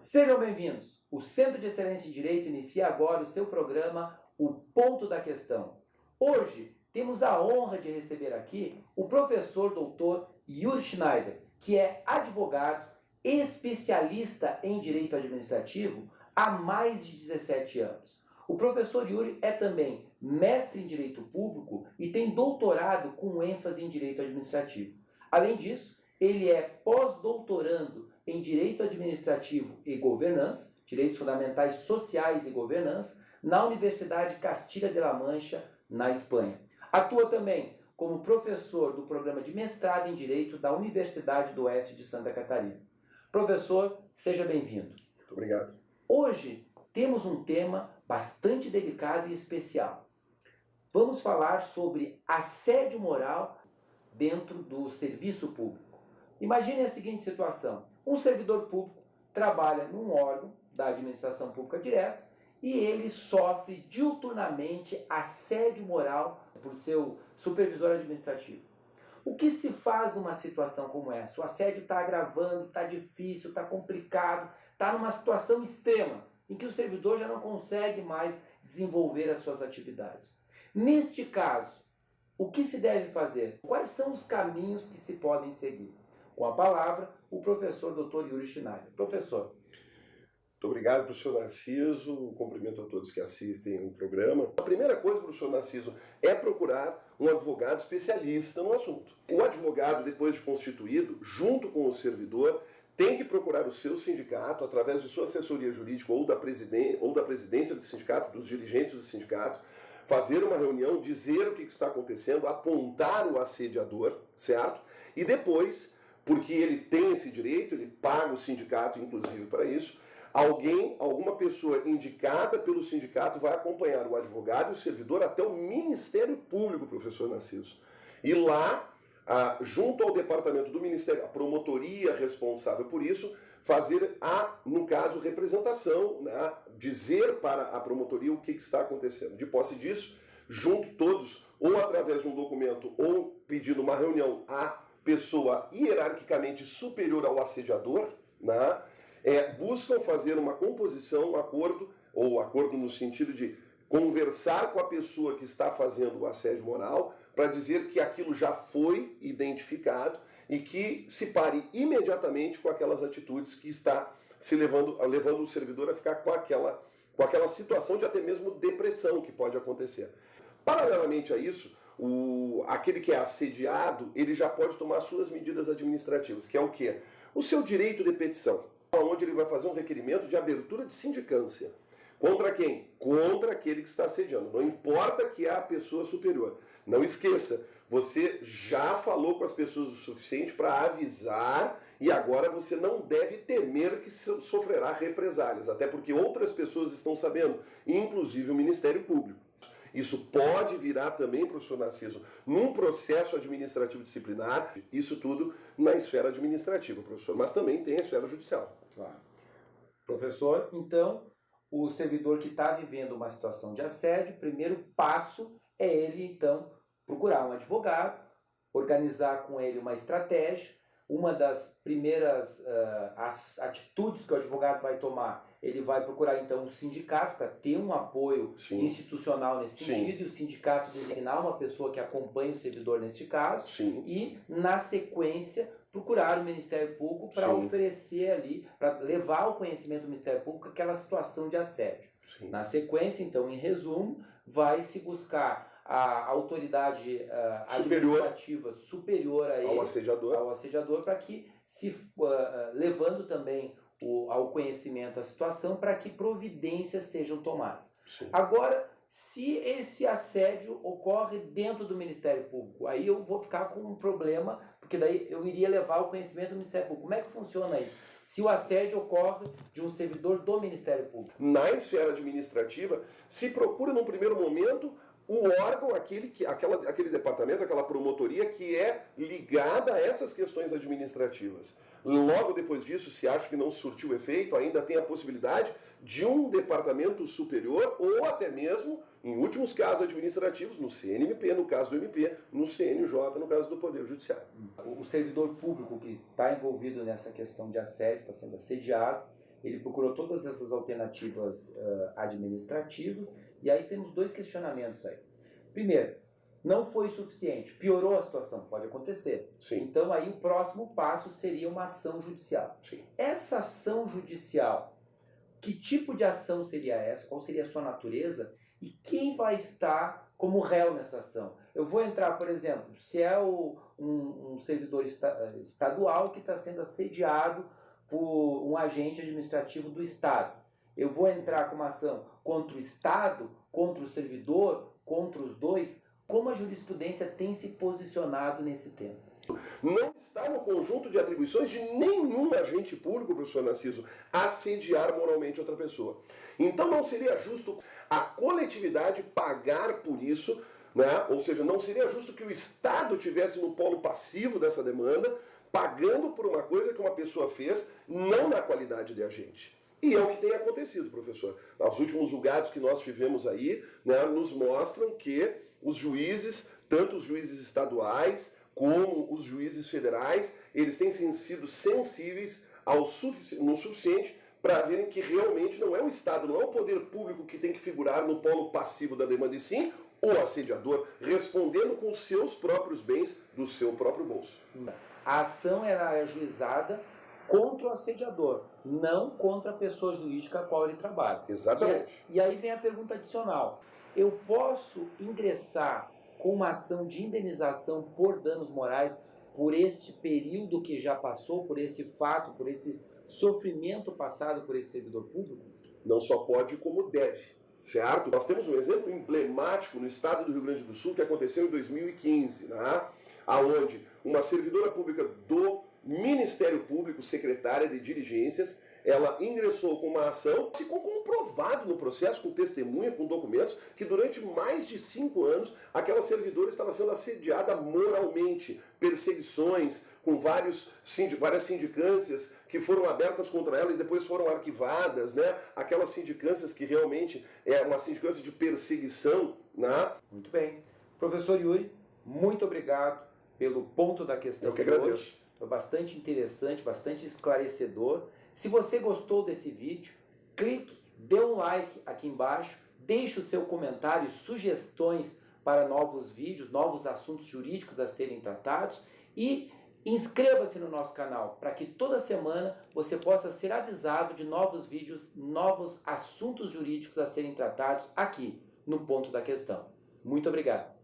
Sejam bem-vindos! O Centro de Excelência em Direito inicia agora o seu programa O Ponto da Questão. Hoje temos a honra de receber aqui o professor doutor Yuri Schneider, que é advogado, especialista em Direito Administrativo há mais de 17 anos. O professor Yuri é também mestre em Direito Público e tem doutorado com ênfase em Direito Administrativo. Além disso, ele é pós-doutorando em Direito Administrativo e Governança, Direitos Fundamentais Sociais e Governança, na Universidade Castilla de la Mancha, na Espanha. Atua também como professor do programa de mestrado em Direito da Universidade do Oeste de Santa Catarina. Professor, seja bem-vindo. Muito obrigado. Hoje temos um tema bastante delicado e especial. Vamos falar sobre assédio moral dentro do serviço público. Imagine a seguinte situação: um servidor público trabalha num órgão da administração pública direta e ele sofre diuturnamente assédio moral por seu supervisor administrativo. O que se faz numa situação como essa? O assédio está agravando, está difícil, está complicado, está numa situação extrema, em que o servidor já não consegue mais desenvolver as suas atividades. Neste caso, o que se deve fazer? Quais são os caminhos que se podem seguir? Com a palavra, o professor Dr. Yuri Schneider. Professor. Muito obrigado, professor Narciso. Cumprimento a todos que assistem o programa. A primeira coisa, professor Narciso, é procurar um advogado especialista no assunto. O advogado, depois de constituído, junto com o servidor, tem que procurar o seu sindicato, através de sua assessoria jurídica ou da presidência do sindicato, dos dirigentes do sindicato, fazer uma reunião, dizer o que está acontecendo, apontar o assediador, certo? E depois, porque ele tem esse direito, ele paga o sindicato, inclusive, para isso, alguma pessoa indicada pelo sindicato vai acompanhar o advogado e o servidor até o Ministério Público, professor Narciso. E lá, junto ao departamento do Ministério, a promotoria responsável por isso, fazer no caso, representação, né? Dizer para a promotoria o que está acontecendo. De posse disso, junto todos, ou através de um documento, ou pedindo uma reunião à pessoa hierarquicamente superior ao assediador, né? Buscam fazer uma composição, um acordo, ou acordo no sentido de conversar com a pessoa que está fazendo o assédio moral, para dizer que aquilo já foi identificado e que se pare imediatamente com aquelas atitudes que está se levando o servidor a ficar com aquela situação de até mesmo depressão que pode acontecer. Paralelamente a isso, aquele que é assediado, ele já pode tomar suas medidas administrativas, que é o quê? O seu direito de petição, onde ele vai fazer um requerimento de abertura de sindicância. Contra quem? Contra aquele que está assediando. Não importa que é a pessoa superior. Não esqueça, você já falou com as pessoas o suficiente para avisar e agora você não deve temer que sofrerá represálias, até porque outras pessoas estão sabendo, inclusive o Ministério Público. Isso pode virar também, professor Narciso, num processo administrativo disciplinar, isso tudo na esfera administrativa, professor, mas também tem a esfera judicial. Claro. Professor, então, o servidor que está vivendo uma situação de assédio, o primeiro passo é ele, então, procurar um advogado, organizar com ele uma estratégia. Uma das primeiras atitudes que o advogado vai tomar, ele vai procurar então um sindicato para ter um apoio institucional nesse sentido, e o sindicato designar uma pessoa que acompanhe o servidor neste caso, e na sequência procurar o Ministério Público para oferecer ali, para levar ao conhecimento do Ministério Público aquela situação de assédio. Na sequência, então, em resumo, vai se buscar a autoridade administrativa superior a ele, ao assediador, para que, levando também ao conhecimento a situação, para que providências sejam tomadas. Agora, se esse assédio ocorre dentro do Ministério Público, aí eu vou ficar com um problema, porque daí eu iria levar ao conhecimento do Ministério Público. Como é que funciona isso? Se o assédio ocorre de um servidor do Ministério Público. Na esfera administrativa, se procura num primeiro momento o órgão, aquele departamento, aquela promotoria que é ligada a essas questões administrativas. Logo depois disso, se acha que não surtiu efeito, ainda tem a possibilidade de um departamento superior ou até mesmo, em últimos casos administrativos, no CNMP, no caso do MP, no CNJ, no caso do Poder Judiciário. O servidor público que está envolvido nessa questão de assédio, está sendo assediado, ele procurou todas essas alternativas administrativas, e aí temos dois questionamentos aí. Primeiro, não foi suficiente, piorou a situação, pode acontecer. Sim. Então aí o próximo passo seria uma ação judicial. Sim. Essa ação judicial, que tipo de ação seria essa? Qual seria a sua natureza? E quem vai estar como réu nessa ação? Eu vou entrar, por exemplo, se é um servidor estadual que está sendo assediado por um agente administrativo do Estado. Eu vou entrar com uma ação contra o Estado, contra o servidor, contra os dois? Como a jurisprudência tem se posicionado nesse tema? Não está no conjunto de atribuições de nenhum agente público, professor Narciso, assediar moralmente outra pessoa. Então não seria justo a coletividade pagar por isso, né? Ou seja, não seria justo que o Estado tivesse no polo passivo dessa demanda, pagando por uma coisa que uma pessoa fez, não na qualidade de agente. E é o que tem acontecido, professor. Os últimos julgados que nós tivemos aí, né, nos mostram que os juízes, tanto os juízes estaduais como os juízes federais, eles têm sido sensíveis no suficiente para verem que realmente não é o Estado, não é o poder público que tem que figurar no polo passivo da demanda, e sim o assediador, respondendo com os seus próprios bens do seu próprio bolso. A ação era ajuizada contra o assediador, não contra a pessoa jurídica a qual ele trabalha. Exatamente. E aí vem a pergunta adicional. Eu posso ingressar com uma ação de indenização por danos morais por este período que já passou, por esse fato, por esse sofrimento passado por esse servidor público? Não só pode, como deve, certo? Nós temos um exemplo emblemático no estado do Rio Grande do Sul que aconteceu em 2015, né? Onde uma servidora pública do Ministério Público, secretária de diligências, ela ingressou com uma ação, ficou comprovado no processo, com testemunha, com documentos, que durante mais de 5 anos aquela servidora estava sendo assediada moralmente, perseguições, com várias sindicâncias que foram abertas contra ela e depois foram arquivadas, né? Aquelas sindicâncias que realmente é uma sindicância de perseguição, né? Muito bem. Professor Yuri, muito obrigado pelo ponto da questão de hoje. Foi bastante interessante, bastante esclarecedor. Se você gostou desse vídeo, clique, dê um like aqui embaixo, deixe o seu comentário, sugestões para novos vídeos, novos assuntos jurídicos a serem tratados e inscreva-se no nosso canal para que toda semana você possa ser avisado de novos vídeos, novos assuntos jurídicos a serem tratados aqui no Ponto da Questão. Muito obrigado.